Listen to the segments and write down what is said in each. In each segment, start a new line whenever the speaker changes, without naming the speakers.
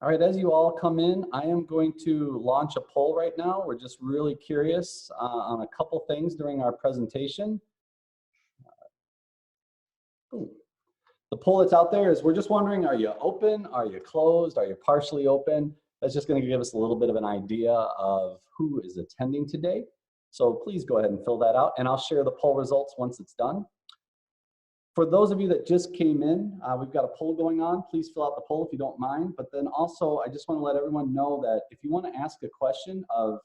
All right, as you all come in, I am going to launch a poll right now. We're just really curious on a couple things during our presentation. Ooh. The poll that's out there is we're just wondering, are you open? Are you closed? Are you partially open? That's just going to give us a little bit of an idea of who is attending today. So please go ahead and fill that out, and I'll share the poll results once it's done. For those of you that just came in, we've got a poll going on. Please fill out the poll if you don't mind. But then also, I just want to let everyone know that if you want to ask a question of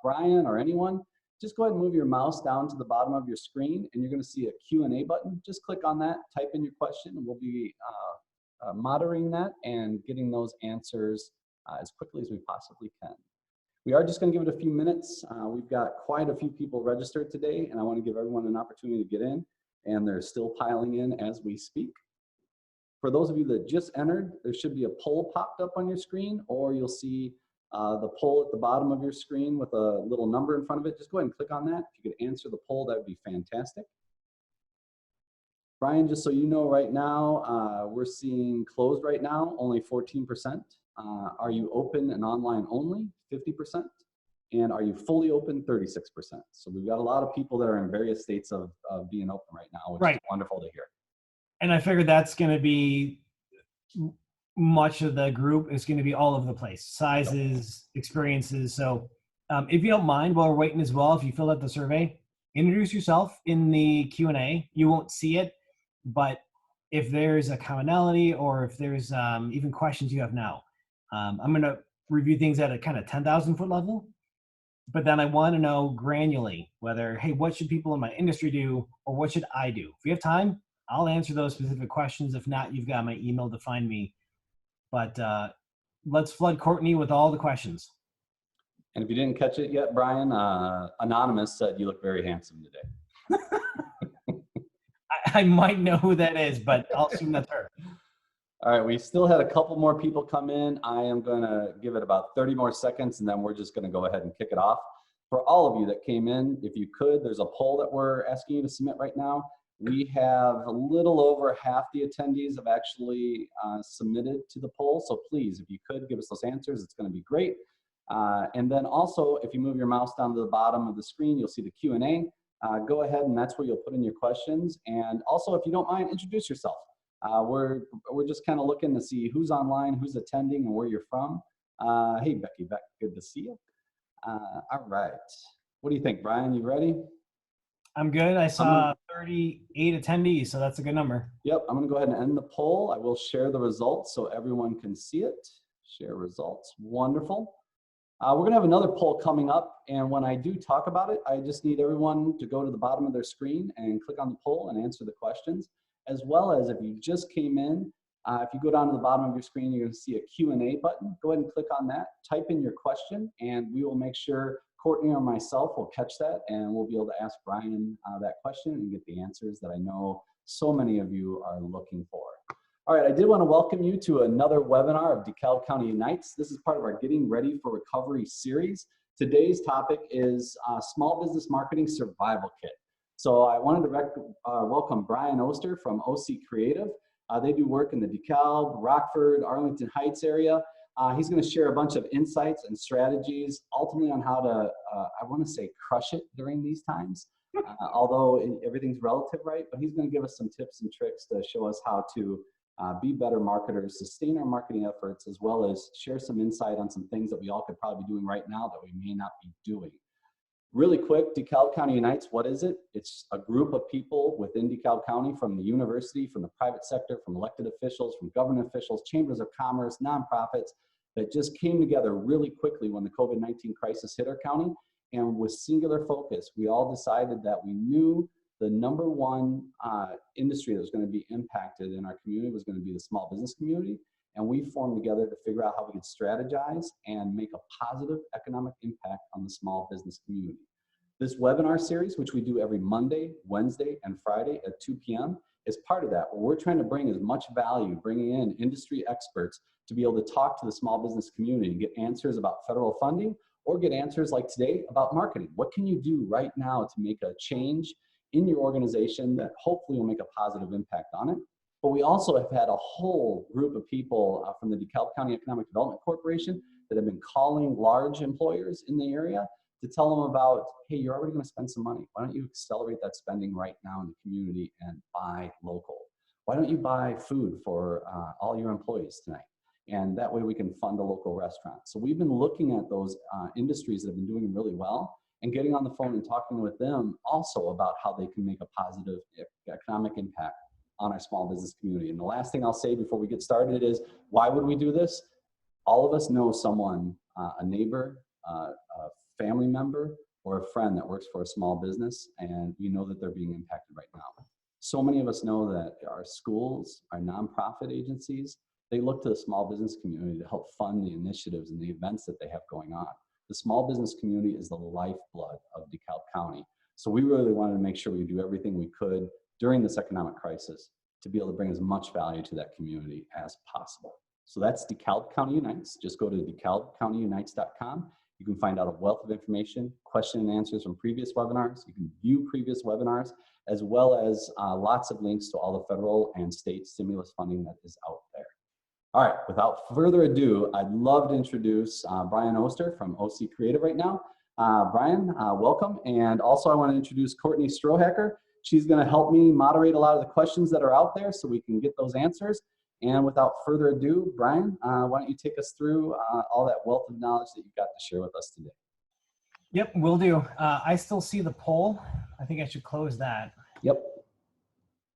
Brian or anyone, just go ahead and move your mouse down to the bottom of your screen, and you're going to see a Q&A button. Just click on that, type in your question, and we'll be monitoring that and getting those answers as quickly as we possibly can. We are just going to give it a few minutes. We've got quite a few people registered today, and I want to give everyone an opportunity to get in. And they're still piling in as we speak. For those of you that just entered, there should be a poll popped up on your screen, or you'll see the poll at the bottom of your screen with a little number in front of it. Just go ahead and click on that. If you could answer the poll, that would be fantastic. Brian, just so you know, right now, we're seeing closed right now, only 14%. Are you open and online only? 50%. And are you fully open? 36%. So we've got a lot of people that are in various states of being open right now, which is wonderful to hear. And
I figured that's going to be much of the group is going to be all over the place, sizes, experiences. So if you don't mind, while we're waiting as well, if you fill out the survey, introduce yourself in the Q&A. You won't see it, but if there's a commonality or if there's even questions you have now, I'm going to review things at a kind of 10,000 foot level. But then I want to know granularly whether, hey, what should people in my industry do, or what should I do? If we have time, I'll answer those specific questions. If not, you've got my email to find me. But let's flood Courtney with all the questions.
And if you didn't catch it yet, Brian, Anonymous said you look very handsome today.
I might know who that is, but I'll assume that's her.
All right, we still had a couple more people come in. I am going to give it about 30 more seconds, and then we're just going to go ahead and kick it off. For all of you that came in, if you could, there's a poll that we're asking you to submit right now. We have a little over half the attendees have actually submitted to the poll. So please, if you could give us those answers, it's going to be great. And then also, if you move your mouse down to the bottom of the screen, you'll see the Q&A. Go ahead, and that's where you'll put in your questions. And also, if you don't mind, introduce yourself. We're just kind of looking to see who's online, who's attending, and where you're from. Hey, Becky, good to see you. All right. What do you think, Brian? You ready?
I'm good. I saw 38 attendees, so that's a good number.
Yep, I'm going to go ahead and end the poll. I will share the results so everyone can see it. Share results. Wonderful. We're going to have another poll coming up, and when I do talk about it, I just need everyone to go to the bottom of their screen and click on the poll and answer the questions, as well as if you just came in, if you go down to the bottom of your screen, you're going to see a Q&A button. Go ahead and click on that, type in your question, and we will make sure Courtney or myself will catch that, and we'll be able to ask Brian that question and get the answers that I know so many of you are looking for. All right, I did want to welcome you to another webinar of DeKalb County UNITES. This is part of our Getting Ready for Recovery series. Today's topic is Small Business Marketing Survival Kit. So I wanted to welcome Brian Oster from OC Creative. They do work in the DeKalb, Rockford, Arlington Heights area. He's going to share a bunch of insights and strategies, ultimately on how to, I want to say, crush it during these times, although everything's relative, right? But he's going to give us some tips and tricks to show us how to be better marketers, sustain our marketing efforts, as well as share some insight on some things that we all could probably be doing right now that we may not be doing. Really quick, DeKalb County UNITES, what is it? It's a group of people within DeKalb County, from the university, from the private sector, from elected officials, from government officials, chambers of commerce, nonprofits, that just came together really quickly when the COVID-19 crisis hit our county. And with singular focus, we all decided that we knew the number one industry that was going to be impacted in our community was going to be the small business community. And we formed together to figure out how we could strategize and make a positive economic impact on the small business community. This webinar series, which we do every Monday, Wednesday, and Friday at 2 p.m., is part of that, where we're trying to bring as much value, bringing in industry experts to be able to talk to the small business community and get answers about federal funding, or get answers like today about marketing. What can you do right now to make a change in your organization that hopefully will make a positive impact on it? But we also have had a whole group of people from the DeKalb County Economic Development Corporation that have been calling large employers in the area to tell them about, hey, you're already going to spend some money. Why don't you accelerate that spending right now in the community and buy local? Why don't you buy food for all your employees tonight? And that way we can fund a local restaurant. So we've been looking at those industries that have been doing really well and getting on the phone and talking with them also about how they can make a positive economic impact on our small business community. And the last thing I'll say before we get started is, why would we do this? All of us know someone, a neighbor, a family member, or a friend that works for a small business, and we know that they're being impacted right now. So many of us know that our schools, our nonprofit agencies, they look to the small business community to help fund the initiatives and the events that they have going on. The small business community is the lifeblood of DeKalb County. So we really wanted to make sure we do everything we could during this economic crisis to be able to bring as much value to that community as possible. So that's DeKalb County UNITES. Just go to DeKalbCountyUnites.com. You can find out a wealth of information, question and answers from previous webinars. You can view previous webinars, as well as lots of links to all the federal and state stimulus funding that is out there. All right, without further ado, I'd love to introduce Brian Oster from OC Creative right now. Brian, welcome. And also I want to introduce Courtney Strohacker. She's going to help me moderate a lot of the questions that are out there so we can get those answers. And without further ado, Brian, why don't you take us through all that wealth of knowledge that you've got to share with us today.
Yep, will do. I still see the poll. I think I should close that.
Yep.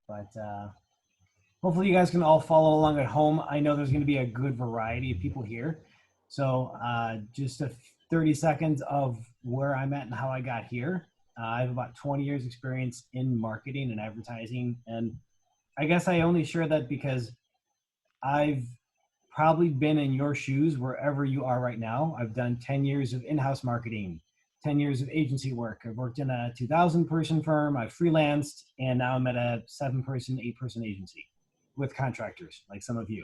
But hopefully you guys can all follow along at home. I know there's going to be a good variety of people here. So just 30 seconds of where I'm at and how I got here. I have about 20 years experience in marketing and advertising. And I guess I only share that because I've probably been in your shoes wherever you are right now. I've done 10 years of in-house marketing, 10 years of agency work. I've worked in a 2,000 person firm. I've freelanced, and now I'm at a 7-person, 8-person agency with contractors like some of you.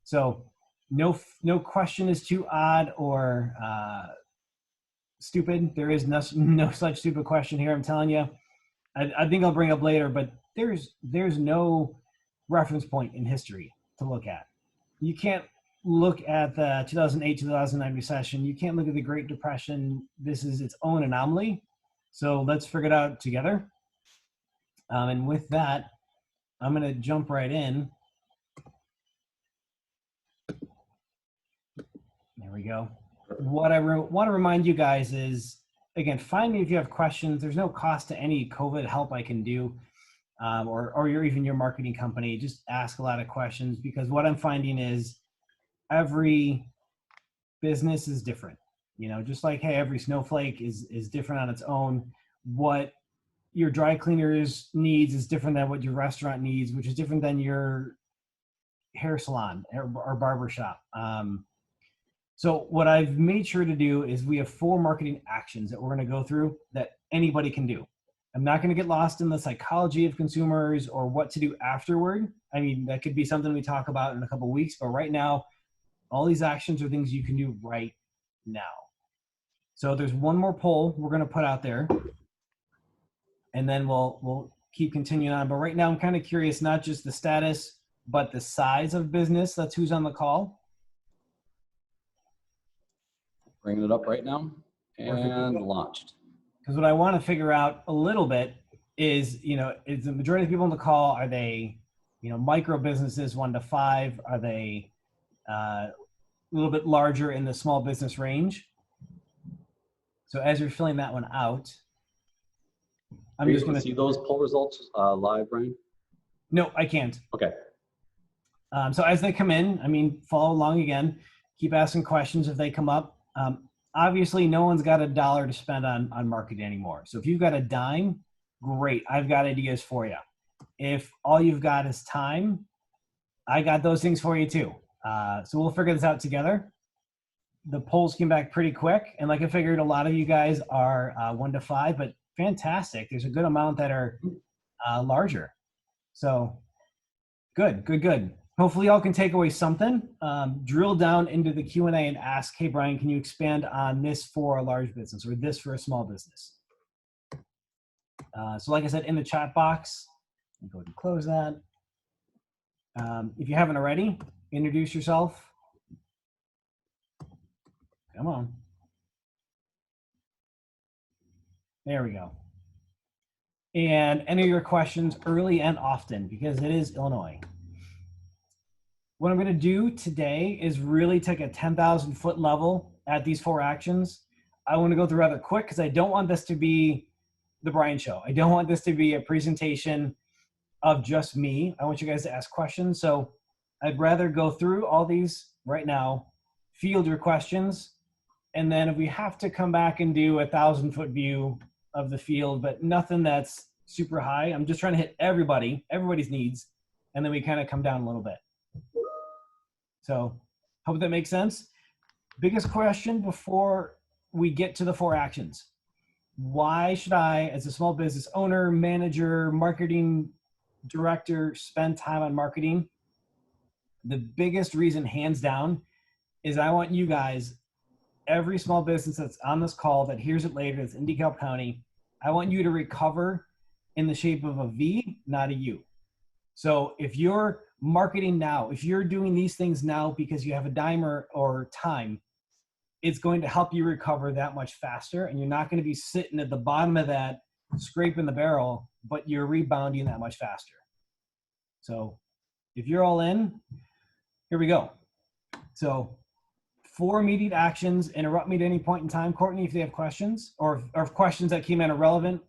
So no question is too odd or stupid. There is no such stupid question here. I'm telling you. I think I'll bring up later, but there's no reference point in history to look at. You can't look at the 2008-2009 recession. You can't look at the Great Depression. This is its own anomaly. So let's figure it out together. And with that, I'm going to jump right in. There we go. What I want to remind you guys is, again, find me if you have questions. There's no cost to any COVID help I can do, or even your marketing company. Just ask a lot of questions, because what I'm finding is every business is different. You know, just like, hey, every snowflake is different on its own. What your dry cleaners needs is different than what your restaurant needs, which is different than your hair salon or barber shop. So what I've made sure to do is we have 4 marketing actions that we're going to go through that anybody can do. I'm not going to get lost in the psychology of consumers or what to do afterward. I mean, that could be something we talk about in a couple of weeks, but right now, all these actions are things you can do right now. So there's one more poll we're going to put out there, and then we'll keep continuing on. But right now, I'm kind of curious, not just the status, but the size of business. That's who's on the call.
Bringing it up right now and launched.
Because what I want to figure out a little bit is, you know, is the majority of people on the call, are they, you know, micro businesses 1 to 5? Are they a little bit larger in the small business range? So as you're filling that one out, I'm just going to
see those poll results live, Brian.
No, I can't.
Okay.
So as they come in, I mean, follow along again. Keep asking questions if they come up. Obviously, no one's got $1 to spend on marketing anymore. So if you've got a dime, great. I've got ideas for you. If all you've got is time, I got those things for you too. So we'll figure this out together. The polls came back pretty quick. And like I figured, a lot of you guys are 1 to 5, but fantastic. There's a good amount that are larger. So good. Hopefully y'all can take away something. Drill down into the Q&A and ask, hey, Brian, can you expand on this for a large business or this for a small business? So like I said, in the chat box, I'll go ahead and close that. If you haven't already, introduce yourself. Come on. There we go. And enter your questions early and often because it is Illinois. What I'm going to do today is really take a 10,000 foot level at these 4 actions. I want to go through rather quick because I don't want this to be the Brian Show. I don't want this to be a presentation of just me. I want you guys to ask questions. So I'd rather go through all these right now, field your questions, and then if we have to come back and do a 1,000 foot view of the field, but nothing that's super high. I'm just trying to hit everybody's needs, and then we kind of come down a little bit. So hope that makes sense. Biggest question before we get to the 4 actions. Why should I, as a small business owner, manager, marketing director, spend time on marketing? The biggest reason, hands down, is I want you guys, every small business that's on this call that hears it later, that's in DeKalb County, I want you to recover in the shape of a V, not a U. So if you're marketing now, if you're doing these things now because you have a dime or time, it's going to help you recover that much faster, and you're not going to be sitting at the bottom of that, scraping the barrel, but you're rebounding that much faster. So if you're all in, here we go. So 4 immediate actions. Interrupt me at any point in time, Courtney, if they have questions or if questions that came in are relevant.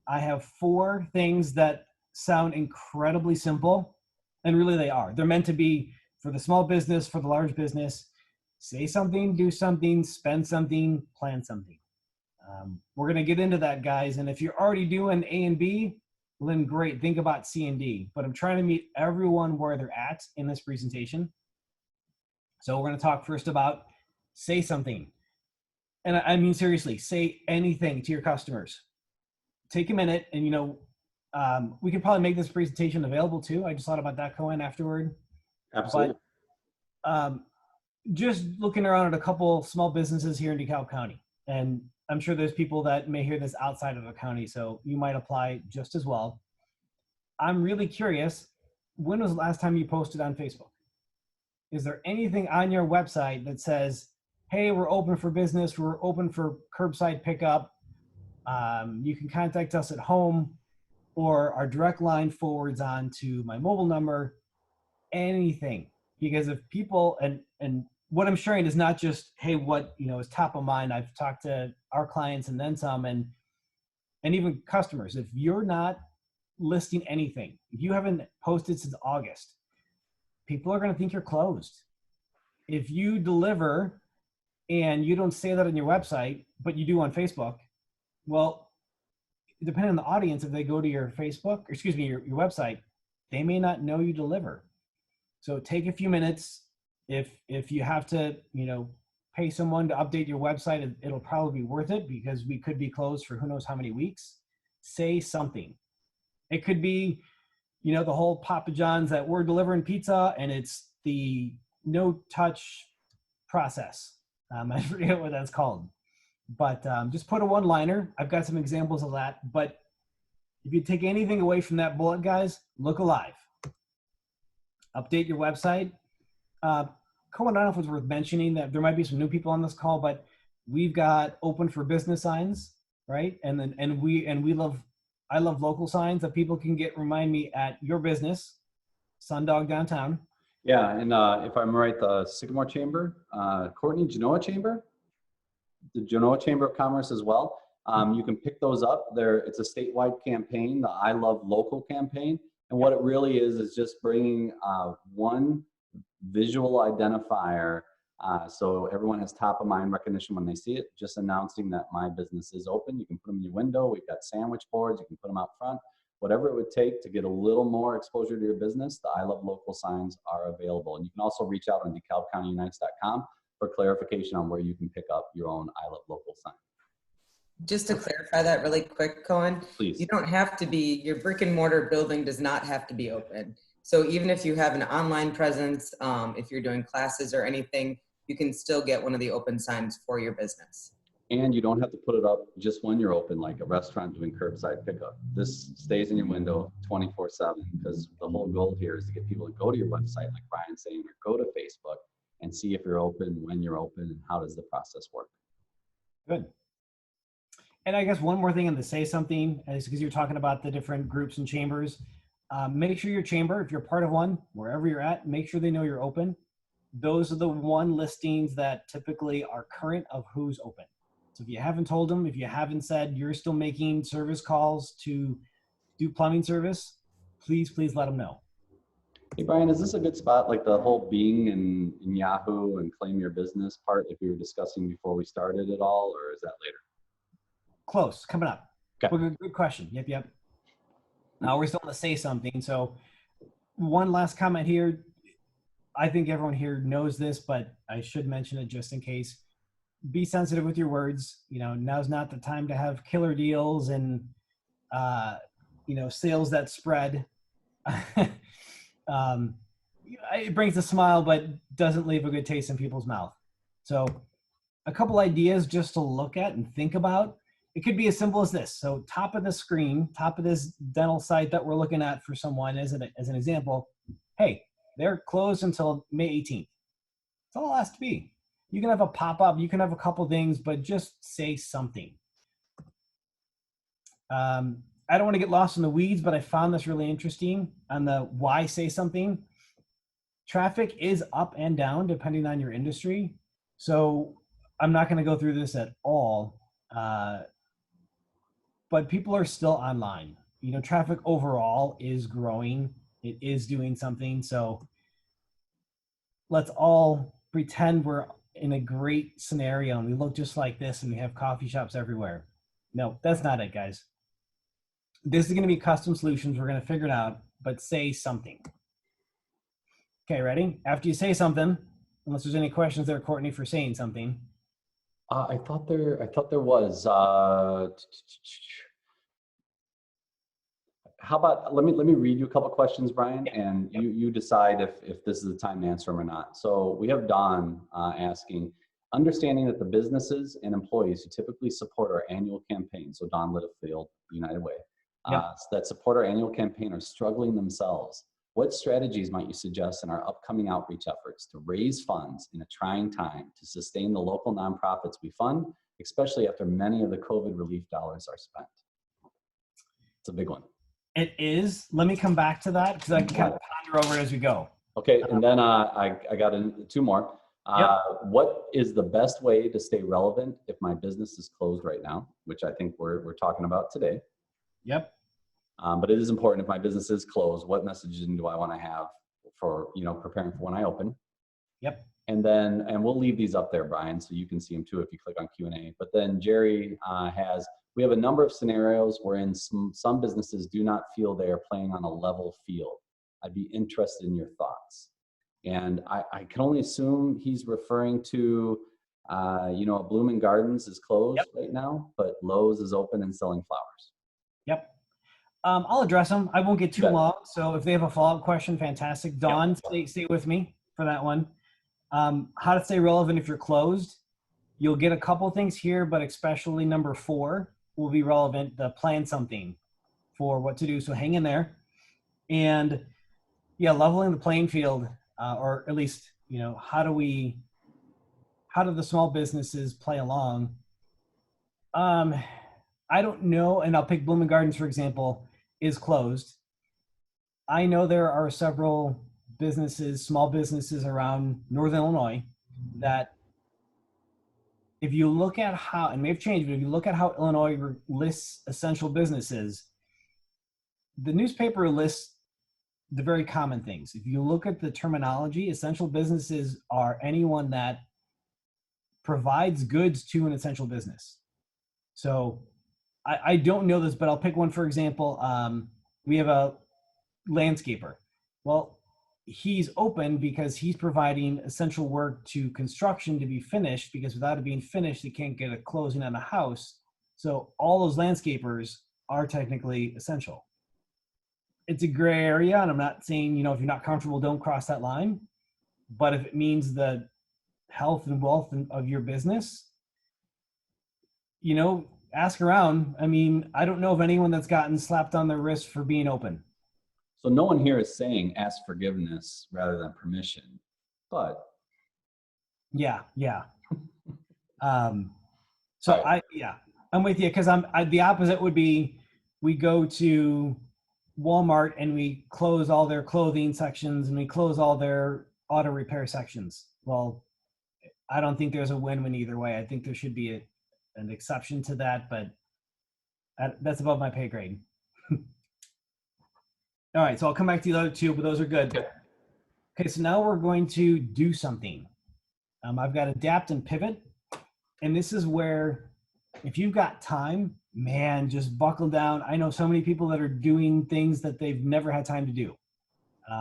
I have 4 things that sound incredibly simple, and really they are. They're meant to be for the small business, for the large business. Say something, do something, spend something, plan something. We're going to get into that, guys. And if you're already doing A and B, well, then great. Think about C and D. But I'm trying to meet everyone where they're at in this presentation. So we're going to talk first about say something. And I mean, seriously, say anything to your customers. Take a minute and, we could probably make this presentation available too. I just thought about that, Cohen, afterward.
Absolutely.
But just looking around at a couple small businesses here in DeKalb County, and I'm sure there's people that may hear this outside of the county, so you might apply just as well. I'm really curious, when was the last time you posted on Facebook? Is there anything on your website that says, hey, we're open for business, we're open for curbside pickup, you can contact us at home, or our direct line forwards on to my mobile number, anything? Because if people, and what I'm sharing is not just, hey, what is top of mind. I've talked to our clients and then some, and even customers. If you're not listing anything, if you haven't posted since August, people are going to think you're closed. If you deliver and you don't say that on your website, but you do on Facebook, well, depending on the audience, if they go to your Facebook, or excuse me, your website, they may not know you deliver. So take a few minutes. If you have to, pay someone to update your website, it'll probably be worth it because we could be closed for who knows how many weeks. Say something. It could be, the whole Papa John's that we're delivering pizza and it's the no touch process. I forget what that's called, but just put a one-liner. I've got some examples of that, but if you take anything away from that bullet, guys, look alive. Update your website. Cohen, I don't know if it's worth mentioning that there might be some new people on this call, but we've got open for business signs, right? I love local signs that people can remind me at your business, Sundog downtown.
Yeah, and if I'm right, the Sycamore Chamber, Courtney, Genoa Chamber, the Genoa Chamber of Commerce as well. You can pick those up. It's a statewide campaign, the I Love Local campaign. And what it really is just bringing one visual identifier so everyone has top of mind recognition when they see it, just announcing that my business is open. You can put them in your window. We've got sandwich boards. You can put them out front. Whatever it would take to get a little more exposure to your business, the I Love Local signs are available. And you can also reach out on DeKalbCountyUnites.com for clarification on where you can pick up your own I Love Local sign.
Just to clarify that really quick, Cohen,
Please.
You don't have to be, your brick and mortar building does not have to be open. So even if you have an online presence, if you're doing classes or anything, you can still get one of the open signs for your business.
And you don't have to put it up just when you're open, like a restaurant doing curbside pickup. This stays in your window 24/7, because the whole goal here is to get people to go to your website, like Brian's saying, or go to Facebook and see if you're open, when you're open, and how does the process work.
Good. And I guess one more thing in the say something, is because you're talking about the different groups and chambers. Make sure your chamber, if you're part of one, wherever you're at, make sure they know you're open. Those are the one listings that typically are current of who's open. So if you haven't told them, if you haven't said you're still making service calls to do plumbing service, please let them know.
Hey, Brian, is this a good spot, like the whole Bing and Yahoo and claim your business part, if we were discussing before we started at all, or is that later?
Close, coming up.
Okay.
Well, good question. Yep. Now we're still going to say something. So one last comment here. I think everyone here knows this, but I should mention it just in case. Be sensitive with your words. You know, now's not the time to have killer deals and, sales that spread. It brings a smile, but doesn't leave a good taste in people's mouth. So a couple ideas just to look at and think about. It could be as simple as this. So top of the screen, top of this dental site that we're looking at for someone as an example, hey, they're closed until May 18th. That's all it has to be. You can have a pop-up, you can have a couple things, but just say something. I don't want to get lost in the weeds, but I found this really interesting on the why say something. Traffic is up and down depending on your industry. So I'm not going to go through this at all, but people are still online. You know, traffic overall is growing. It is doing something. So let's all pretend we're in a great scenario and we look just like this and we have coffee shops everywhere. No, that's not it, guys. This is going to be custom solutions. We're going to figure it out, but say something. Okay, ready? After you say something, unless there's any questions there, Courtney, for saying something.
I thought there was. How about let me read you a couple questions, Brian, and you decide if this is the time to answer them or not. So we have Dawn asking, understanding that the businesses and employees who typically support our annual campaign, so Dawn Littlefield, United Way, that support our annual campaign are struggling themselves. What strategies might you suggest in our upcoming outreach efforts to raise funds in a trying time to sustain the local nonprofits we fund, especially after many of the COVID relief dollars are spent? It's a big one.
It is. Let me come back to that because I can kind of ponder over it as we go.
Okay, and then I got two more. What is the best way to stay relevant if my business is closed right now, which I think we're talking about today.
Yep.
But it is important, if my business is closed, what messaging do I want to have for, preparing for when I open?
Yep.
And then, and we'll leave these up there, Brian, so you can see them too if you click on Q&A. But then Jerry we have a number of scenarios wherein some businesses do not feel they are playing on a level field. I'd be interested in your thoughts. And I can only assume he's referring to, Blooming Gardens is closed right now, but Lowe's is open and selling flowers.
Yep. I'll address them. I won't get too long. So if they have a follow-up question, fantastic. Dawn, stay with me for that one. How to stay relevant if you're closed. You'll get a couple things here, but especially number 4 will be relevant. The plan something for what to do. So hang in there. And leveling the playing field, or at least, how do the small businesses play along? I don't know. And I'll pick Blooming Gardens, for example, is closed. I know there are several small businesses around Northern Illinois that, if you look at how, and may have changed, but if you look at how Illinois lists essential businesses, the newspaper lists the very common things. If you look at the terminology, essential businesses are anyone that provides goods to an essential business. So I don't know this, but I'll pick one, for example. We have a landscaper. Well, he's open because he's providing essential work to construction to be finished, because without it being finished, they can't get a closing on a house. So all those landscapers are technically essential. It's a gray area, and I'm not saying, if you're not comfortable, don't cross that line. But if it means the health and wealth of your business, you know, ask around. I mean, I don't know of anyone that's gotten slapped on their wrist for being open.
So no one here is saying ask forgiveness rather than permission, but
Yeah, yeah. So
right.
I'm with you, because the opposite would be we go to Walmart and we close all their clothing sections and we close all their auto repair sections. Well, I don't think there's a win-win either way. I think there should be an exception to that, but that's above my pay grade. All right, so I'll come back to the other two, but those are good. Okay, so now we're going to do something. I've got adapt and pivot, and this is where, if you've got time, man, just buckle down. I know so many people that are doing things that they've never had time to do.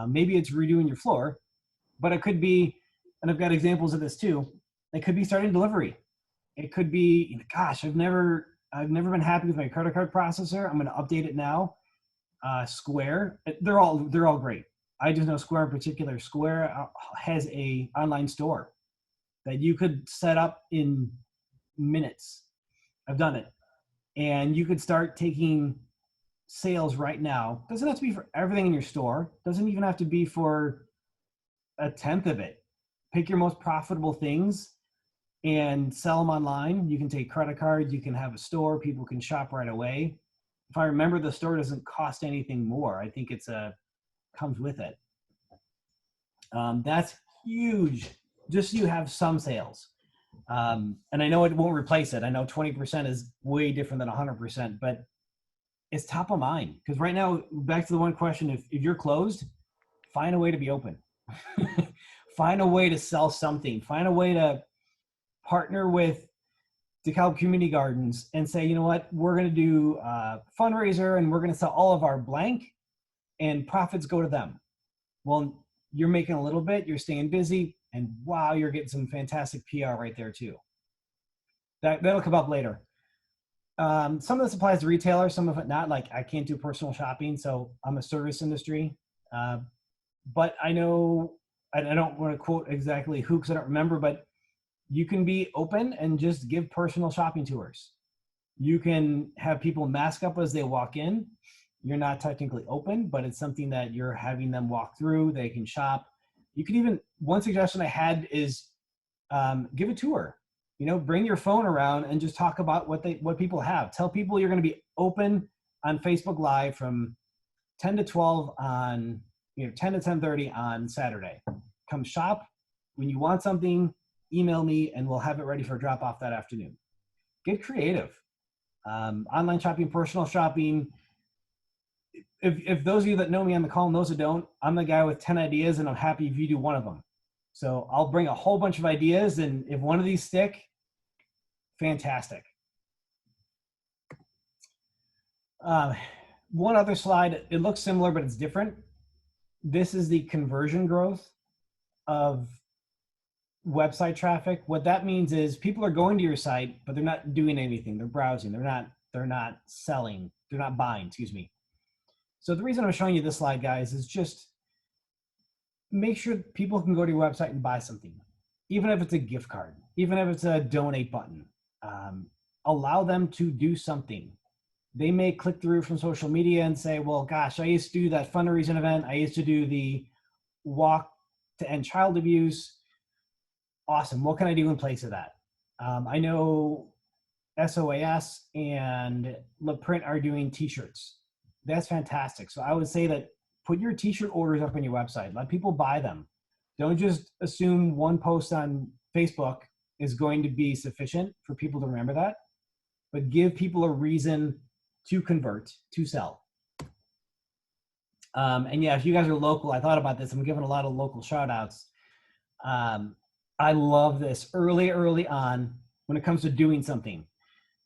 Maybe it's redoing your floor, but it could be, and I've got examples of this too. It could be starting delivery. It could be, gosh, I've never been happy with my credit card processor. I'm going to update it now. Square, they're all great. I just know Square in particular. Square has a online store that you could set up in minutes. I've done it. And you could start taking sales right now. Doesn't have to be for everything in your store. Doesn't even have to be for a tenth of it. Pick your most profitable things and sell them online. You can take credit cards. You can have a store. People can shop right away. If I remember, the store doesn't cost anything more. I think comes with it. That's huge. Just so you have some sales. And I know it won't replace it. I know 20% is way different than 100%, but it's top of mind. Because right now, back to the one question, if you're closed, find a way to be open. Find a way to sell something. Find a way to partner with DeKalb Community Gardens and say, you know what, we're going to do a fundraiser and we're going to sell all of our blank and profits go to them. Well, you're making a little bit, you're staying busy, and wow, you're getting some fantastic PR right there too. That'll come up later. Some of this applies to retailers, some of it not. Like, I can't do personal shopping, so I'm a service industry. But I know, I don't want to quote exactly who, because I don't remember, but you can be open and just give personal shopping tours. You can have people mask up as they walk in. You're not technically open, but it's something that you're having them walk through. They can shop. You can even, one suggestion I had is give a tour. You know, bring your phone around and just talk about what people have. Tell people you're going to be open on Facebook Live from 10 to 12 on, 10 to 10:30 on Saturday. Come shop. When you want something, email me and we'll have it ready for drop off that afternoon. Get creative. Online shopping, personal shopping. If those of you that know me on the call and those that don't, I'm the guy with 10 ideas and I'm happy if you do one of them. So I'll bring a whole bunch of ideas, and if one of these stick, fantastic. One other slide, it looks similar, but it's different. This is the conversion growth of website traffic. What that means is people are going to your site, but they're not doing anything. They're browsing. They're not selling. They're not buying, excuse me. So the reason I'm showing you this slide, guys, is just make sure people can go to your website and buy something, even if it's a gift card, even if it's a donate button. Allow them to do something. They may click through from social media and say, well, gosh, I used to do that fundraising event. I used to do the walk to end child abuse. Awesome. What can I do in place of that? I know SOAS and LaPrint are doing t-shirts. That's fantastic. So I would say that put your t-shirt orders up on your website. Let people buy them. Don't just assume one post on Facebook is going to be sufficient for people to remember that, but give people a reason to convert, to sell. And yeah, if you guys are local, I thought about this. I'm giving a lot of local shout outs. I love this early on when it comes to doing something.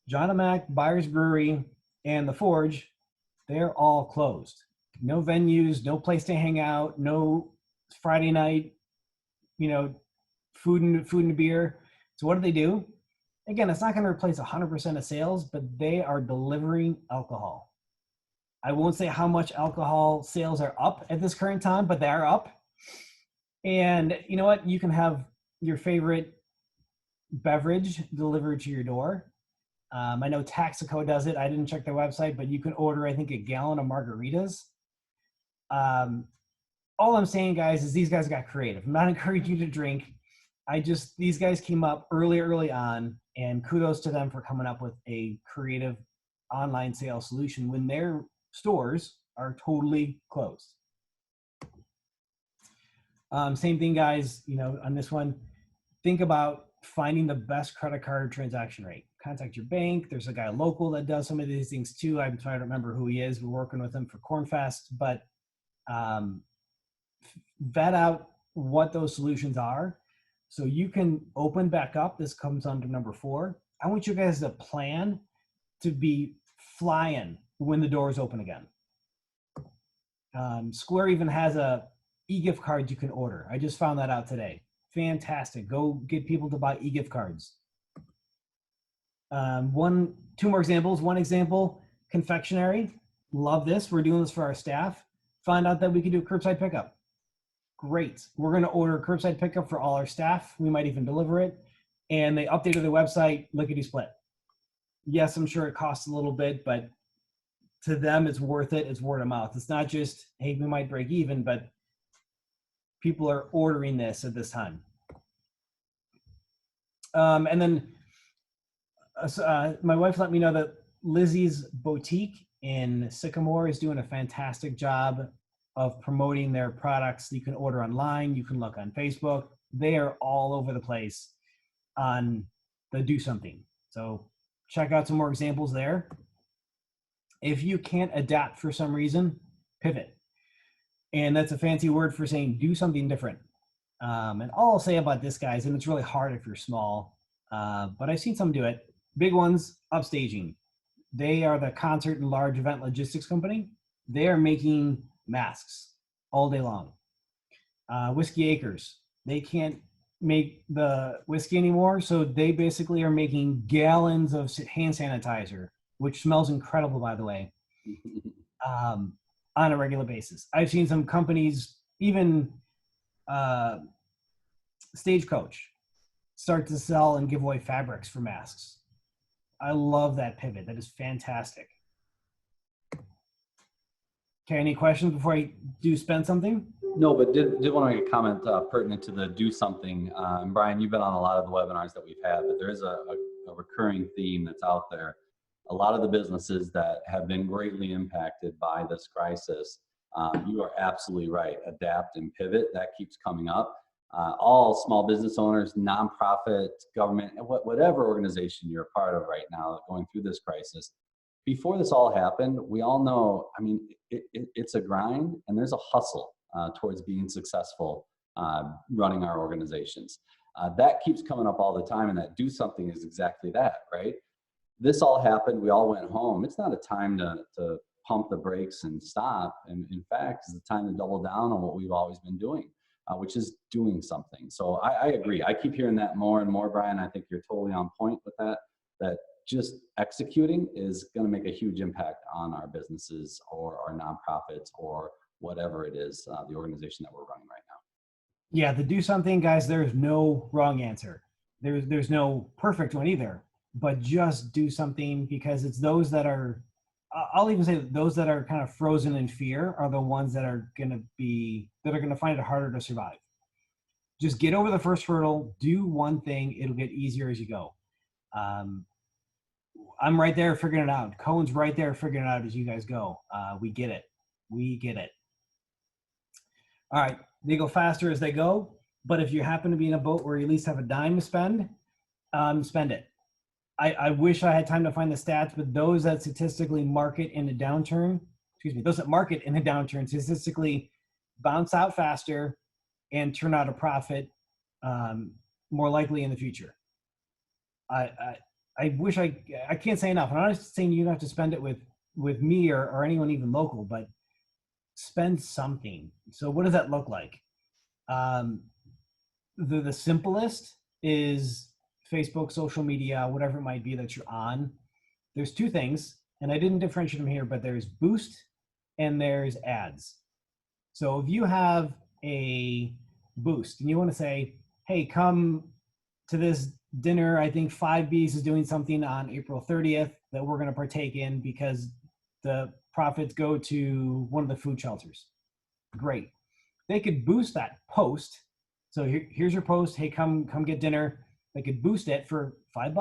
John and Mac, Byers Brewery, and The Forge, they're all closed. No venues, no place to hang out, no Friday night, food and beer. So what do? Again, it's not going to replace 100% of sales, but they are delivering alcohol. I won't say how much alcohol sales are up at this current time, but they are up. And you know what? You can have your favorite beverage delivered to your door. I know Taxico does it. I didn't check their website, but you can order, I think, a gallon of margaritas. All I'm saying, guys, is these guys got creative. I'm not encouraging you to drink. These guys came up early on, and kudos to them for coming up with a creative online sales solution when their stores are totally closed. Same thing, guys, on this one, think about finding the best credit card transaction rate. Contact your bank. There's a guy local that does some of these things too. I'm trying to remember who he is. We're working with him for Cornfest, but vet out what those solutions are so you can open back up. This comes under number 4. I want you guys to plan to be flying when the doors open again. Square even has a e-gift card you can order. I just found that out today. Fantastic. Go get people to buy e-gift cards. 2 more examples. One example, confectionery. Love this. We're doing this for our staff. Find out that we can do curbside pickup. Great. We're going to order curbside pickup for all our staff. We might even deliver it. And they updated their website, lickety-split. Yes, I'm sure it costs a little bit, but to them, it's worth it. It's word of mouth. It's not just, hey, we might break even, but people are ordering this at this time. And then my wife let me know that Lizzie's Boutique in Sycamore is doing a fantastic job of promoting their products. You can order online. You can look on Facebook. They are all over the place on the Do Something. So check out some more examples there. If you can't adapt for some reason, pivot. And that's a fancy word for saying do something different. And all I'll say about this, guys, and it's really hard if you're small, but I've seen some do it. Big ones, Upstaging. They are the concert and large event logistics company. They are making masks all day long. Whiskey Acres. They can't make the whiskey anymore, so they basically are making gallons of hand sanitizer, which smells incredible, by the way, on a regular basis. I've seen some companies, even Stagecoach, start to sell and give away fabrics for masks. I love that pivot. That is fantastic. Okay, any questions before I do spend something?
No, but did want to make a comment pertinent to the Do Something. Brian, you've been on a lot of the webinars that we've had, but there is a recurring theme that's out there. A lot of the businesses that have been greatly impacted by this crisis, you are absolutely right. Adapt and pivot, that keeps coming up. All small business owners, nonprofit, government, whatever organization you're a part of right now going through this crisis. Before this all happened, we all know, I mean, it's a grind and there's a hustle towards being successful running our organizations. That keeps coming up all the time, and that Do Something is exactly that, right? This all happened, we all went home. It's not a time to pump the brakes and stop. And in fact, it's the time to double down on what we've always been doing, which is doing something. So I agree. I keep hearing that more and more, Brian. I think you're totally on point with that just executing is going to make a huge impact on our businesses or our nonprofits or whatever it is, the organization that we're running right now.
Yeah, the Do Something, guys, there's no wrong answer. There's no perfect one either, but just do something, because it's those that are, I'll even say those that are kind of frozen in fear are the ones that are going to find it harder to survive. Just get over the first hurdle, do one thing, it'll get easier as you go. I'm right there figuring it out. Cohen's right there figuring it out as you guys go. We get it. We get it. All right. They go faster as they go. But if you happen to be in a boat where you at least have a dime to spend, spend it. I wish I had time to find the stats, but those that statistically market in a downturn, those that market in a downturn statistically bounce out faster and turn out a profit more likely in the future. I wish I can't say enough. I'm not saying you have to spend it with me or anyone even local, but spend something. So what does that look like? The simplest is Facebook, social media, whatever it might be that you're on. There's 2 things, and I didn't differentiate them here, but there's boost and there's ads. So if you have a boost and you want to say, hey, come to this dinner. I think 5Bs is doing something on April 30th that we're going to partake in because the profits go to one of the food shelters. Great. They could boost that post. So here's your post. Hey, come get dinner. They could boost it for $5,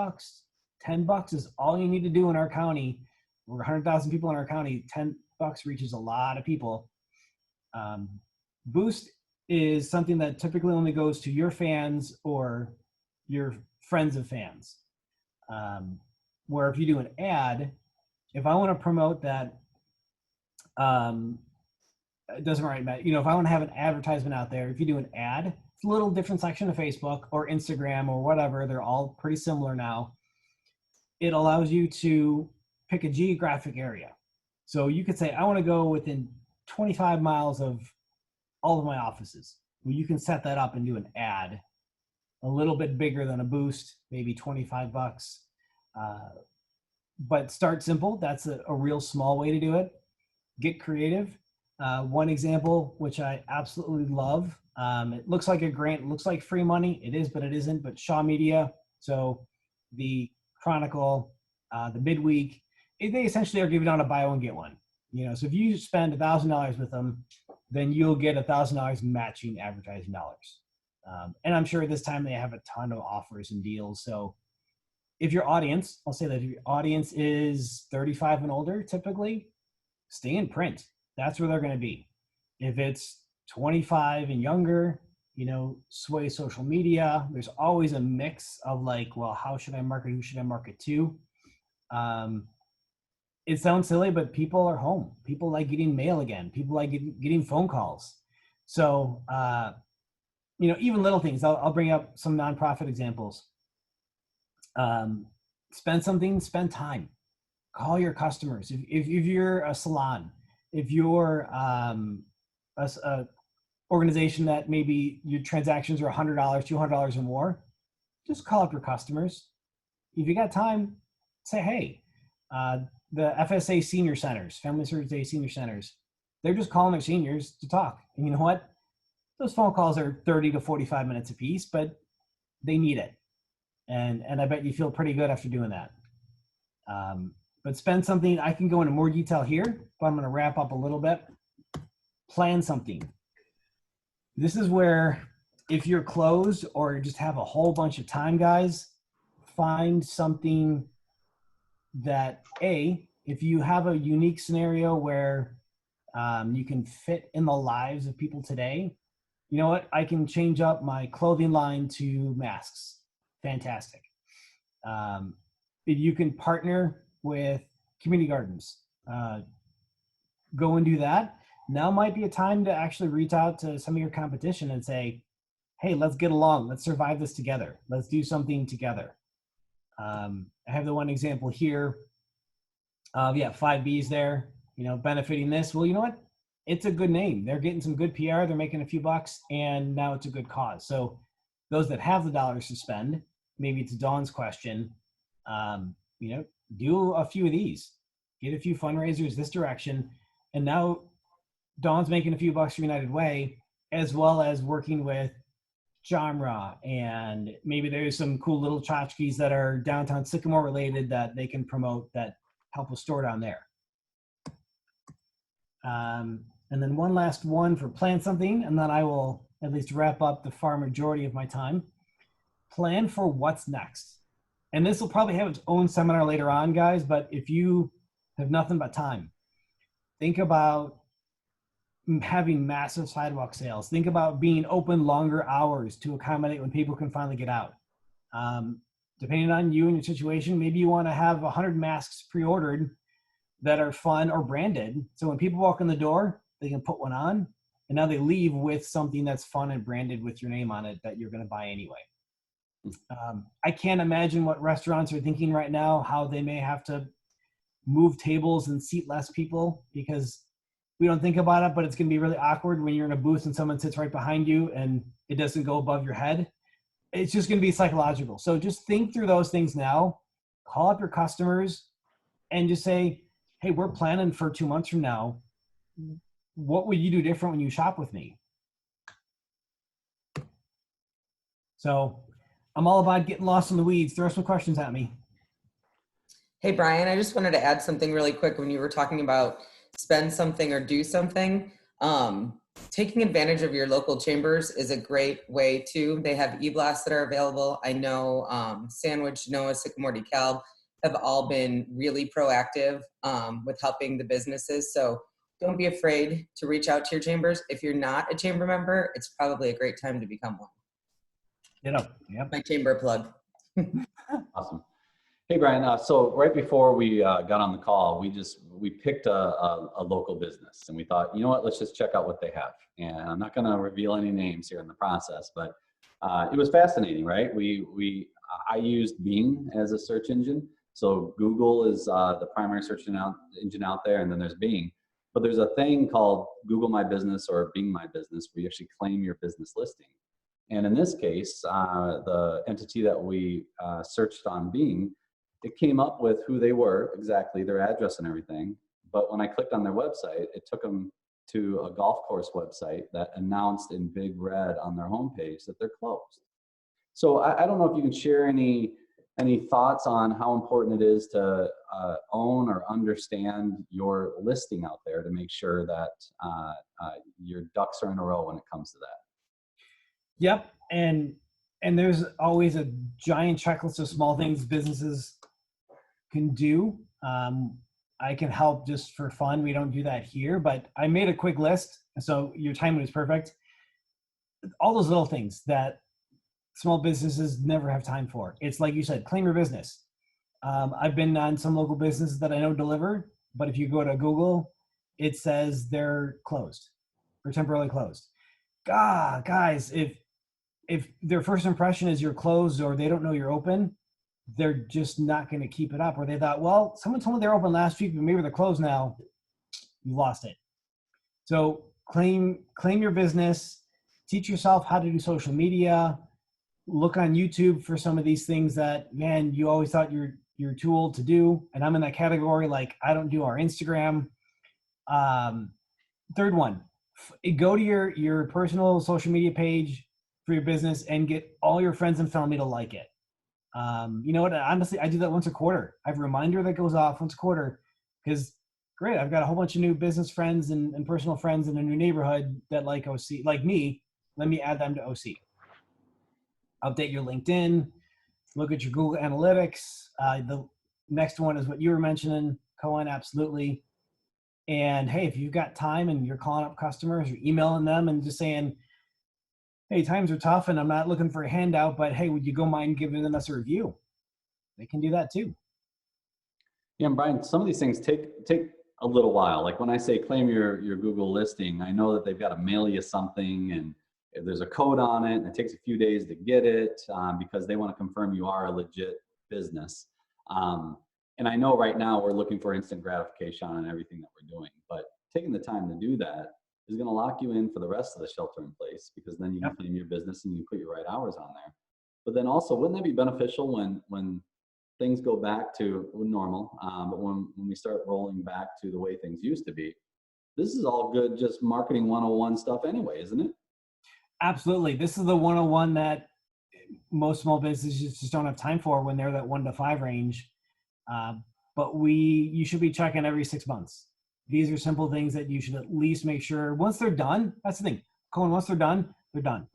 $10 is all you need to do in our county. We're 100,000 people in our county. $10 reaches a lot of people. Boost is something that typically only goes to your fans or your friends of fans. Where if you do an ad, if I want to promote that, it doesn't really matter. If I want to have an advertisement out there, if you do an ad, it's a little different section of Facebook or Instagram or whatever. They're all pretty similar now. It allows you to pick a geographic area. So you could say, I want to go within 25 miles of all of my offices. Well, you can set that up and do an ad a little bit bigger than a boost, maybe $25. But start simple. That's a real small way to do it. Get creative. One example, which I absolutely love, it looks like a grant, it looks like free money. It is, but it isn't. But Shaw Media, so the Chronicle, the Midweek, they essentially are giving out a buy one, get one. So if you spend $1,000 with them, then you'll get $1,000 matching advertising dollars. And I'm sure this time they have a ton of offers and deals. So if your audience, I'll say that if your audience is 35 and older, typically stay in print. That's where they're going to be. If it's 25 and younger, sway social media. There's always a mix of like, well, how should I market? Who should I market to? It sounds silly, but people are home. People like getting mail again. People like getting phone calls. So, even little things. I'll bring up some nonprofit examples. Spend time. Call your customers. If you're a salon, if you're a organization that maybe your transactions are $100, $200 or more, just call up your customers. If you got time, say, hey, the FSA senior centers, Family Service Day senior centers, they're just calling their seniors to talk. And you know what? Those phone calls are 30 to 45 minutes a piece, but they need it. And I bet you feel pretty good after doing that. But spend something. I can go into more detail here, but I'm going to wrap up a little bit. Plan something. This is where if you're closed or just have a whole bunch of time, guys, find something that, if you have a unique scenario where you can fit in the lives of people today, you know what? I can change up my clothing line to masks. Fantastic. If you can partner with community gardens, go and do that. Now might be a time to actually reach out to some of your competition and say, hey, let's get along. Let's survive this together. Let's do something together. I have the one example here. 5Bs there, benefiting this. Well, you know what? It's a good name. They're getting some good PR. They're making a few bucks, and now it's a good cause. So those that have the dollars to spend, maybe to Dawn's question, do a few of these. Get a few fundraisers this direction. And now Dawn's making a few bucks for United Way, as well as working with genre, and maybe there's some cool little tchotchkes that are downtown Sycamore related that they can promote that help a store down there. And then one last one for plan something, and then I will at least wrap up the far majority of my time. Plan for what's next. And this will probably have its own seminar later on, guys, but if you have nothing but time, think about having massive sidewalk sales. Think about being open longer hours to accommodate when people can finally get out. Depending on you and your situation, maybe you want to have 100 masks pre-ordered that are fun or branded. So when people walk in the door, they can put one on, and now they leave with something that's fun and branded with your name on it that you're going to buy anyway. I can't imagine what restaurants are thinking right now, how they may have to move tables and seat less people, because we don't think about it, but it's going to be really awkward when you're in a booth and someone sits right behind you and it doesn't go above your head. It's just going to be psychological. So just think through those things now. Call up your customers and just say, hey, we're planning for 2 months from now. What would you do different when you shop with me? So I'm all about getting lost in the weeds. Throw some questions at me.
Hey, Brian, I just wanted to add something really quick when you were talking about spend something or do something. Taking advantage of your local chambers is a great way too. They have e-blasts that are available. I know Sandwich, Noah, Sycamore, DeKalb have all been really proactive with helping the businesses. So don't be afraid to reach out to your chambers. If you're not a chamber member, it's probably a great time to become one.
Yep.
My chamber plug.
Awesome. Hey, Brian, so right before we got on the call, we picked a local business and we thought, you know what, let's just check out what they have. And I'm not going to reveal any names here in the process, but it was fascinating, right? I used Bing as a search engine. So Google is the primary search engine out there, and then there's Bing. But there's a thing called Google My Business or Bing My Business where you actually claim your business listing. And in this case, the entity that we searched on Bing, it came up with who they were, exactly, their address and everything. But when I clicked on their website, it took them to a golf course website that announced in big red on their homepage that they're closed. So I don't know if you can share any thoughts on how important it is to own or understand your listing out there to make sure that your ducks are in a row when it comes to that.
Yep. And there's always a giant checklist of small things businesses can do. I can help just for fun. We don't do that here, but I made a quick list. So your timing was perfect. All those little things that small businesses never have time for. It's like you said, claim your business. I've been on some local businesses that I know deliver, but if you go to Google, it says they're closed or temporarily closed. Guys, if their first impression is you're closed or they don't know you're open, they're just not going to keep it up. Or they thought, well, someone told me they're open last week, but maybe they're closed now. You lost it. So claim your business, teach yourself how to do social media, look on YouTube for some of these things that, man, you always thought you're too old to do. And I'm in that category. Like, I don't do our Instagram. Third one, go to your personal social media page for your business and get all your friends and family to like it. You know what? Honestly, I do that once a quarter. I have a reminder that goes off once a quarter because, great, I've got a whole bunch of new business friends and personal friends in a new neighborhood that like OC, like me. Let me add them to OC. Update your LinkedIn. Look at your Google Analytics. The next one is what you were mentioning, Cohen, absolutely. And hey, if you've got time and you're calling up customers, you're emailing them and just saying, hey, times are tough and I'm not looking for a handout, but hey, would you go mind giving us a review? They can do that too.
Yeah, and Brian, some of these things take a little while. Like when I say claim your Google listing, I know that they've got to mail you something and there's a code on it and it takes a few days to get it because they want to confirm you are a legit business. And I know right now we're looking for instant gratification on everything that we're doing, but taking the time to do that is going to lock you in for the rest of the shelter in place because then you can claim your business and you put your right hours on there. But then also, wouldn't that be beneficial when things go back to normal, but when we start rolling back to the way things used to be? This is all good, just marketing 101 stuff anyway, isn't it?
Absolutely. This is the 101 that most small businesses just don't have time for when they're that 1 to 5 range. But you should be checking every 6 months. These are simple things that you should at least make sure once they're done. That's the thing, Colin, once they're done, they're done.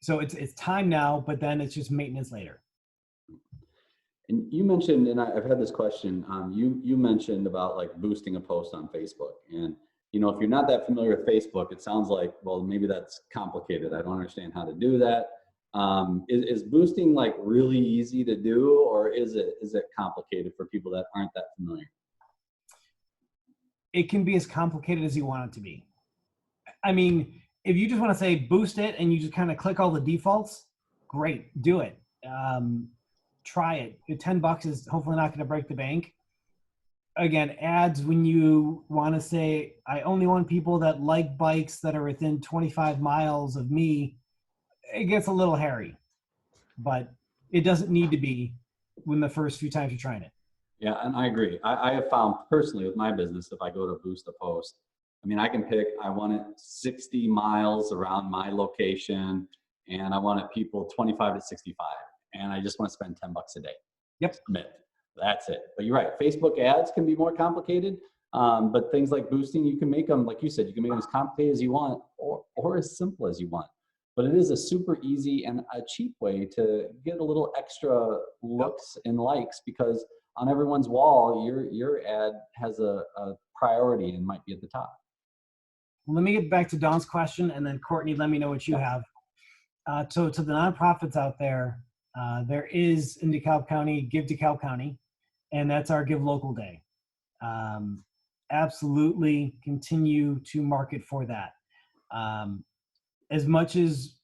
So it's time now, but then it's just maintenance later.
And you mentioned, and I've had this question, you mentioned about like boosting a post on Facebook. And, you know, if you're not that familiar with Facebook, it sounds like, well, maybe that's complicated. I don't understand how to do that. Is boosting like really easy to do, or is it complicated for people that aren't that familiar?
It can be as complicated as you want it to be. I mean, if you just want to say boost it and you just kind of click all the defaults, great, do it. Try it. $10 is hopefully not going to break the bank. Again, ads, when you want to say, I only want people that like bikes that are within 25 miles of me, it gets a little hairy, but it doesn't need to be when the first few times you're trying it.
Yeah, and I agree. I have found personally with my business, if I go to boost a post, I mean, I can pick, I want it 60 miles around my location and I want people 25 to 65, and I just want to spend 10 bucks a day.
Yep.
Submit. That's it. But you're right. Facebook ads can be more complicated. But things like boosting, you can make them, like you said, you can make them as complicated as you want or as simple as you want. But it is a super easy and a cheap way to get a little extra looks and likes, because on everyone's wall, your ad has a priority and might be at the top.
Well, let me get back to Don's question, and then Courtney, let me know what you have. So to the nonprofits out there, there is in DeKalb County, Give DeKalb County, and that's our Give Local Day. Absolutely continue to market for that. As much as,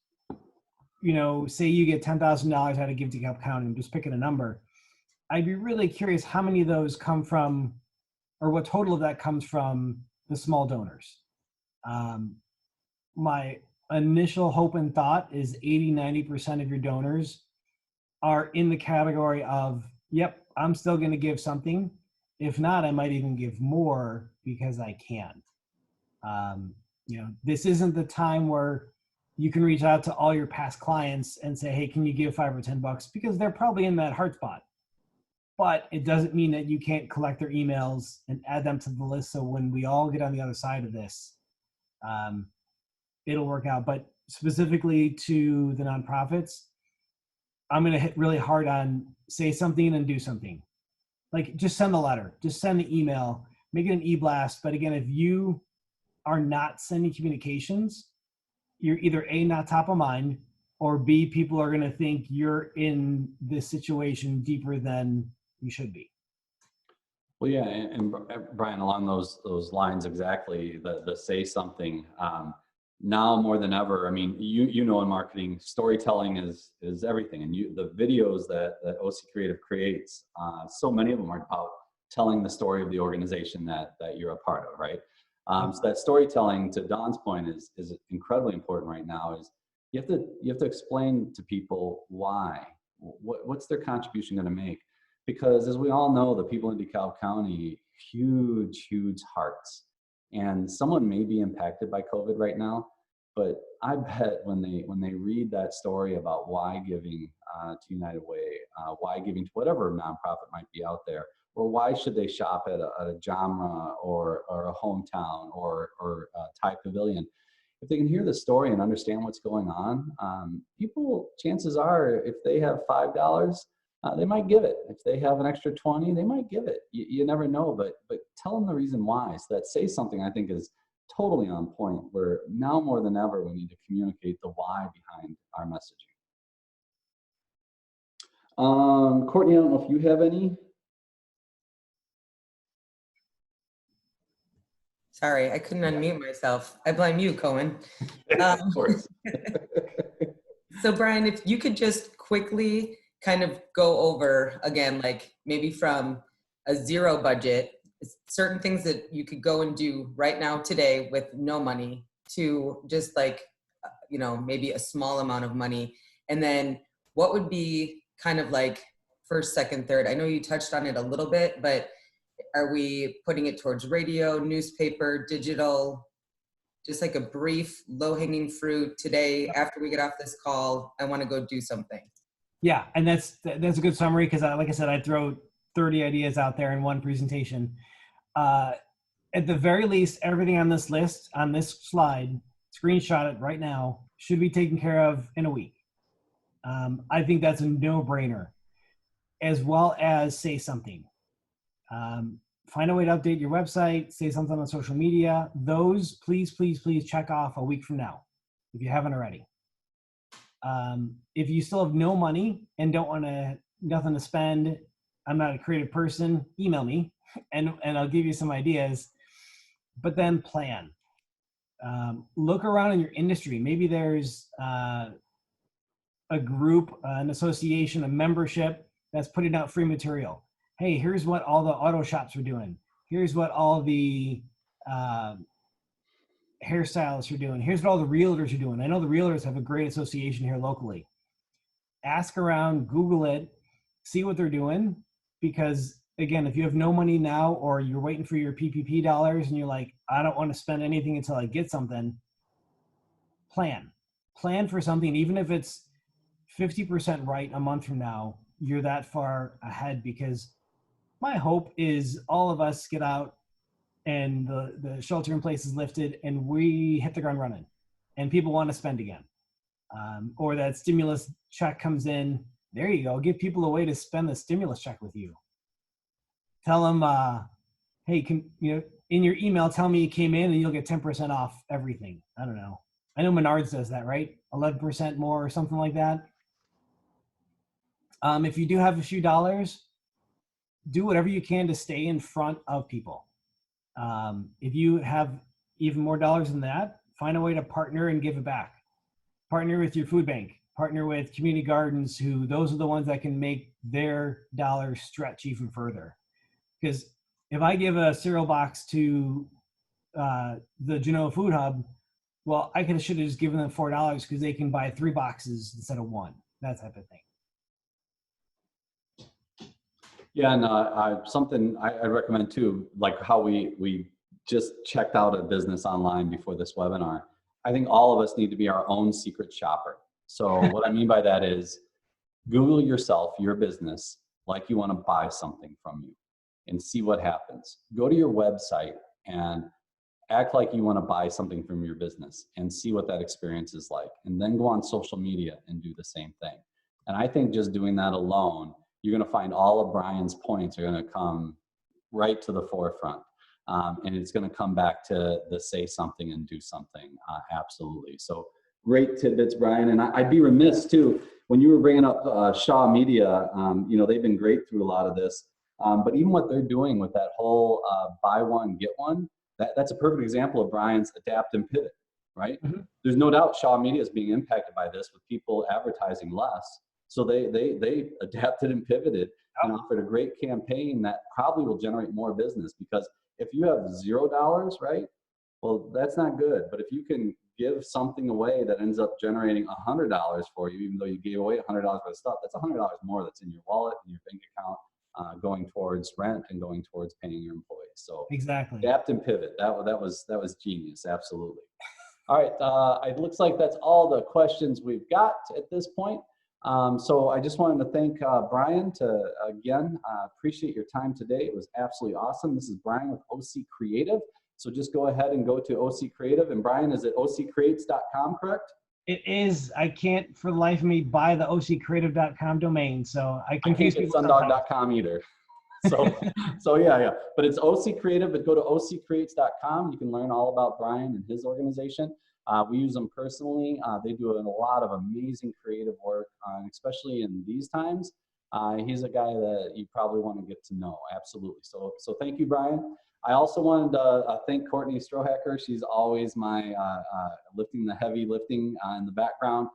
you know, say you get $10,000 out of Give DeKalb County, I'm just picking a number. I'd be really curious how many of those come from, or what total of that comes from the small donors. My initial hope and thought is 80-90% of your donors are in the category of, yep, I'm still going to give something. If not, I might even give more because I can. You know, this isn't the time where you can reach out to all your past clients and say, hey, can you give $5 or $10? Because they're probably in that hard spot. But it doesn't mean that you can't collect their emails and add them to the list. So when we all get on the other side of this, it'll work out. But specifically to the nonprofits, I'm going to hit really hard on say something and do something. Like just send the letter, just send the email, make it an e-blast. But again, if you are not sending communications, you're either A, not top of mind, or B, people are going to think you're in this situation deeper than you should be.
Well, yeah, and Brian, along those lines, exactly, the say something, now more than ever, I mean, you know, in marketing, storytelling is everything. And the videos that OC Creative creates, so many of them are about telling the story of the organization that you're a part of, right? So that storytelling, to Don's point, is incredibly important right now. Is you have to explain to people why, what's their contribution going to make, because as we all know, the people in DeKalb County, huge hearts, and someone may be impacted by COVID right now, but I bet when they read that story about why giving to United Way, why giving to whatever nonprofit might be out there, or why should they shop at a genre or a hometown or Thai Pavilion, if they can hear the story and understand what's going on, people, chances are, if they have $5, they might give it. If they have an extra 20, they might give it. You never know, but tell them the reason why. So that say something, I think, is totally on point, where now more than ever, we need to communicate the why behind our messaging. Courtney, I don't know if you have any.
Sorry, I couldn't unmute myself. I blame you, Cohen.
Of course.
So Brian, if you could just quickly kind of go over again, like maybe from a zero budget, certain things that you could go and do right now today with no money, to just like, you know, maybe a small amount of money. And then what would be kind of like first, second, third? I know you touched on it a little bit, but are we putting it towards radio, newspaper, digital? Just like a brief low-hanging fruit today, after we get off this call, I want to go do something. Yeah,
and that's a good summary, because like I said, I throw 30 ideas out there in one presentation. At the very least, everything on this list, on this slide, screenshot it right now, should be taken care of in a week. I think that's a no-brainer, as well as say something. Find a way to update your website, say something on social media. Those, please check off a week from now, if you haven't already. If you still have no money and don't want nothing to spend, I'm not a creative person, email me and I'll give you some ideas, but then plan. Look around in your industry. Maybe there's a group, an association, a membership that's putting out free material. Hey, here's what all the auto shops are doing. Here's what all the hairstylists are doing. Here's what all the realtors are doing. I know the realtors have a great association here locally. Ask around, Google it, see what they're doing. Because again, if you have no money now, or you're waiting for your PPP dollars and you're like, I don't want to spend anything until I get something, plan. plan for something, even if it's 50% right a month from now, you're that far ahead, because my hope is all of us get out and the shelter in place is lifted and we hit the ground running and people want to spend again. Or that stimulus check comes in. There you go. Give people a way to spend the stimulus check with you. Tell them, hey, in your email, tell me you came in and you'll get 10% off everything. I don't know. I know Menards does that, right? 11% more or something like that. If you do have a few dollars, do whatever you can to stay in front of people. If you have even more dollars than that, find a way to partner and give it back. Partner with your food bank, partner with community gardens, those are the ones that can make their dollars stretch even further. Because if I give a cereal box to the Genoa Food Hub, well, I should have just given them $4 because they can buy 3 boxes instead of 1, that type of thing.
Yeah, and something I recommend too, like how we just checked out a business online before this webinar. I think all of us need to be our own secret shopper. So what I mean by that is Google yourself, your business, like you want to buy something from you and see what happens. Go to your website and act like you want to buy something from your business and see what that experience is like. And then go on social media and do the same thing. And I think just doing that alone, you're going to find all of Brian's points are going to come right to the forefront. And it's going to come back to the say something and do something. Absolutely. So great tidbits, Brian. And I'd be remiss too, when you were bringing up Shaw Media, they've been great through a lot of this. But even what they're doing with that whole buy one, get one, that's a perfect example of Brian's adapt and pivot, right? Mm-hmm. There's no doubt Shaw Media is being impacted by this with people advertising less. So they adapted and pivoted and offered a great campaign that probably will generate more business, because if you have $0, right, well, that's not good. But if you can give something away that ends up generating $100 for you, even though you gave away $100 worth of stuff, that's $100 more that's in your wallet and your bank account, going towards rent and going towards paying your employees. So
exactly,
adapt and pivot. That was genius. Absolutely. All right. It looks like that's all the questions we've got at this point. So I just wanted to thank Brian again, appreciate your time today. It was absolutely awesome. This is Brian with OC Creative. So just go ahead and go to OC Creative. And Brian, is it OCCreates.com, correct?
It is. I can't for the life of me buy the OCCreative.com domain. So I confuse people.
Sundog.com either. So yeah. But it's OC Creative, but go to OCCreates.com. You can learn all about Brian and his organization. We use them personally. They do a lot of amazing creative work, especially in these times. He's a guy that you probably want to get to know. Absolutely. So thank you, Brian. I also wanted to thank Courtney Strohacker. She's always my lifting the heavy lifting in the background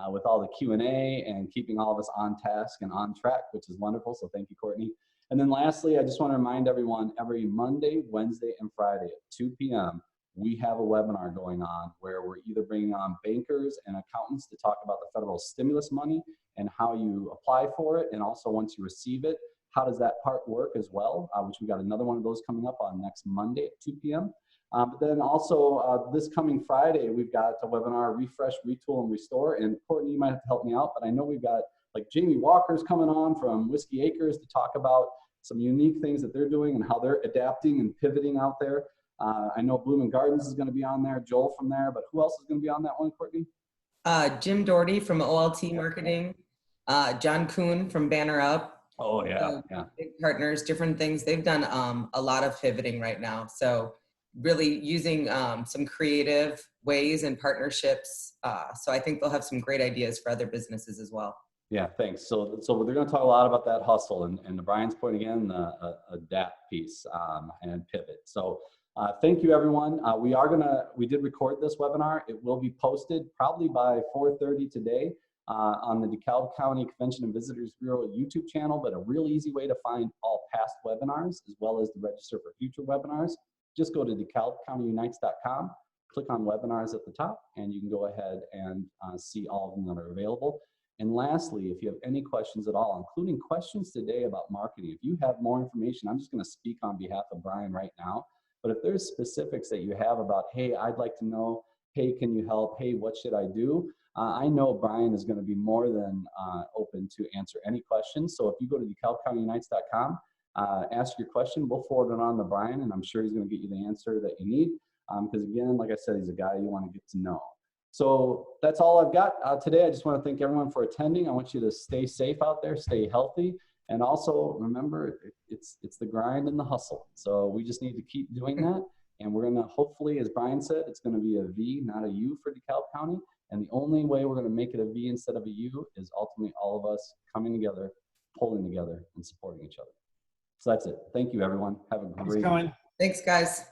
with all the Q&A and keeping all of us on task and on track, which is wonderful. So thank you, Courtney. And then lastly, I just want to remind everyone, every Monday, Wednesday, and Friday at 2 p.m., we have a webinar going on where we're either bringing on bankers and accountants to talk about the federal stimulus money and how you apply for it. And also once you receive it, how does that part work as well, which we got another one of those coming up on next Monday at 2 p.m. But then also this coming Friday, we've got a webinar, Refresh, Retool, and Restore. And Courtney, you might have to help me out, but I know we've got like Jamie Walker's coming on from Whiskey Acres to talk about some unique things that they're doing and how they're adapting and pivoting out there. I know Bloom and Gardens is going to be on there, Joel from there, but who else is going to be on that one, Courtney?
Jim Doherty from OLT Marketing, John Kuhn from Banner Up.
Oh, yeah.
Big partners, different things. They've done a lot of pivoting right now. So really using some creative ways and partnerships. So I think they'll have some great ideas for other businesses as well. Yeah, thanks. So they're going to talk a lot about that hustle and to Brian's point again, the adapt piece and pivot. So thank you, everyone. We did record this webinar. It will be posted probably by 4:30 today on the DeKalb County Convention and Visitors Bureau YouTube channel, but a real easy way to find all past webinars as well as to register for future webinars. Just go to DeKalbCountyUnites.com, click on webinars at the top, and you can go ahead and see all of them that are available. And lastly, if you have any questions at all, including questions today about marketing, if you have more information, I'm just going to speak on behalf of Brian right now. But if there's specifics that you have about, hey, I'd like to know, hey, can you help? Hey, what should I do?
I know Brian is going to be more than open to answer any questions. So if you go to DeKalbCountyUnites.com, ask your question, we'll forward it on to Brian, and I'm sure he's going to get you the answer that you need. Because again, like I said, he's a guy you want to get to know. So that's all I've got today. I just want to thank everyone for attending. I want you to stay safe out there, stay healthy, and also remember it's the grind and the hustle. So we just need to keep doing that. And we're going to hopefully, as Brian said, it's going to be a V, not a U for DeKalb County. And the only way we're going to make it a V instead of a U is ultimately all of us coming together, pulling together, and supporting each other. So that's it. Thank you, everyone. Have a great
Thanks, Cohen.
Thanks, guys.